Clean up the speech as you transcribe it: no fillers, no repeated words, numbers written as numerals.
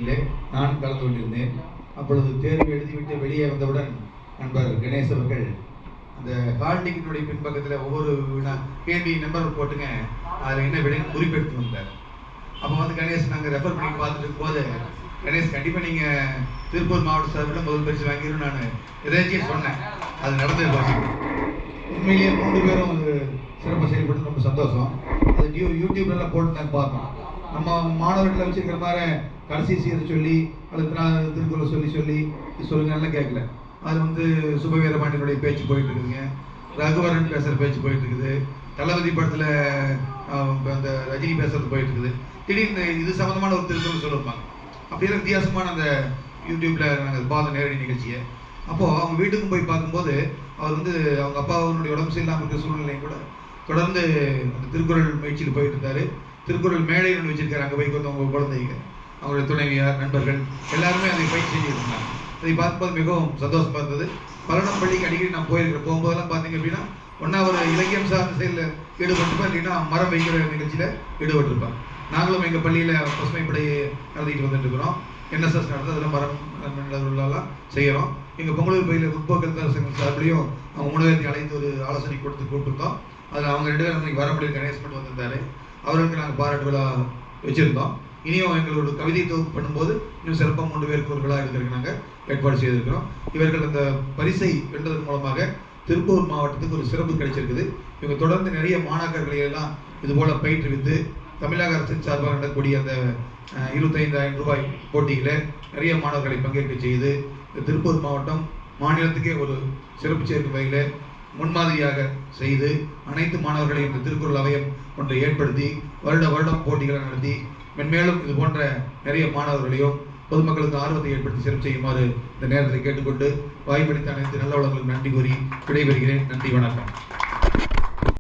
நான் கலந்து கொண்டிருந்தேன். அப்பொழுது தேர்வு எழுதிவிட்டு வெளியே வந்தவுடன் நண்பர் கணேஷ் அவர்கள் அந்த ஹால் டிக்கெட்டுடைய பின்பக்கத்தில் ஒவ்வொரு கேள்வி நம்பர் போட்டுங்க, அதில் என்ன விடைன்னு குறிப்பெடுத்து வந்தார். அப்போ வந்து கணேஷ் நாங்கள் ரெஃபர் பண்ணி பார்த்துட்டு இருக்கும்போது, கணேஷ் கண்டிப்பாக நீங்கள் திருப்பூர் மாவட்ட சார்பில் முதல் பரிசு வாங்கிடும் நான் எதாச்சும் சொன்னேன். அது நடந்தது. உண்மையிலேயே 3 பேரும் அது சிறப்பாக செயல்பட்டு ரொம்ப சந்தோஷம். அது யூடியூப்லாம் போட்டு நாங்கள் பார்த்தோம். நம்ம மாணவர்களை வச்சிருக்கிற மாதிரி கடைசி சீரை சொல்லி அல்லது திருக்குறள் சொல்லி இது சொல்லுங்கலாம் கேட்கல. அது வந்து சுபவீரபாண்டியனுடைய பேச்சு போயிட்டு இருக்குதுங்க, ரகுவரன் பேசுகிற பேச்சு போயிட்டு இருக்குது, தளபதி படத்தில் அந்த ரஜினி பேசுறது போயிட்டு இருக்குது. திடீர்னு இது சம்மந்தமான ஒரு திருக்குறள் சொல்லியிருப்பாங்க. அப்படியெல்லாம் வித்தியாசமான அந்த யூடியூப்பில் நாங்கள் பார்த்த நேரடி நிகழ்ச்சியை. அப்போது அவங்க வீட்டுக்கும் போய் பார்க்கும்போது அவர் வந்து அவங்க அப்பாவுடைய உடம்பு சரியில்லாமல் இருக்கிற சூழ்நிலையும் கூட தொடர்ந்து அந்த திருக்குறள் முயற்சியில் போயிட்டு இருந்தார். திருக்குறள் மேடை ஒன்று வச்சிருக்காரு. அங்கே போய் வந்து அவங்க குழந்தைங்க, அவங்களுடைய துணைவியார், நண்பர்கள் எல்லாருமே அதை பயிற்சி செஞ்சுருந்தாங்க. அதை பார்க்கும்போது மிகவும் சந்தோஷமாக இருந்தது. பல்லடம் பள்ளிக்கு அடிக்கடி நான் போகும்போதெல்லாம் பார்த்தீங்க அப்படின்னா ஒன்றா ஒரு இலக்கியம் சார்ந்த செயலில் ஈடுபட்டிருப்பேன், இல்லைன்னா மரம் வைக்கிற நிகழ்ச்சியில் ஈடுபட்டிருப்பேன். நாங்களும் எங்கள் பள்ளியில் பசுமைப்படை நடத்திட்டு வந்துட்டு இருக்கிறோம். என்எஸ்எஸ் நடந்து அதில் மரம் செய்கிறோம். எங்கள் பொங்கலூர் பள்ளியில் முற்போக்கு சங்கம் சார்பிலையும் அவங்க 3 பேர்த்தையும் அழைத்து ஒரு ஆலோசனை கூப்பிட்டுருந்தோம். அதில் அவங்க 2 பேரும் இன்னைக்கு வர முடியும், கணேஷ் மட்டும் வந்திருந்தாரு. அவர்களுக்கு நாங்கள் பாராட்டு விழா வச்சுருந்தோம். இனியும் எங்களோட கவிதை தொகுப்பு பண்ணும்போது இன்னும் சிறப்பாக 3 பேருக்கு ஒரு விழா எடுக்கிறதுக்கு நாங்கள் ஏற்பாடு செய்திருக்கிறோம். இவர்கள் அந்த பரிசை வென்றதன் மூலமாக திருப்பூர் மாவட்டத்துக்கு ஒரு சிறப்பு கிடைச்சிருக்குது. இவங்க தொடர்ந்து நிறைய மாணாக்கர்களை எல்லாம் இதுபோல் பயிற்றுவித்து தமிழக அரசின் சார்பாக நடக்கக்கூடிய அந்த 25,000 ரூபாய் போட்டியில் நிறைய மாணவர்களை பங்கேற்க செய்து இந்த திருப்பூர் மாவட்டம் மாநிலத்துக்கே ஒரு சிறப்பு சேர்க்கும் வகையில் முன்மாதிரியாக செய்து அனைத்து மாணவர்களையும் இந்த திருக்குறள் அவயம் ஒன்றை ஏற்படுத்தி வருடம் போட்டிகளை நடத்தி மென்மேலும் இது போன்ற நிறைய மாணவர்களையும் பொதுமக்களுக்கு ஆர்வத்தை ஏற்படுத்தி சிறப்பு செய்யுமாறு இந்த நேரத்தில் கேட்டுக்கொண்டு வாய்ப்பளித்த அனைத்து நல்ல வளங்களுக்கு நன்றி கூறி விடைபெறுகிறேன். நன்றி, வணக்கம்.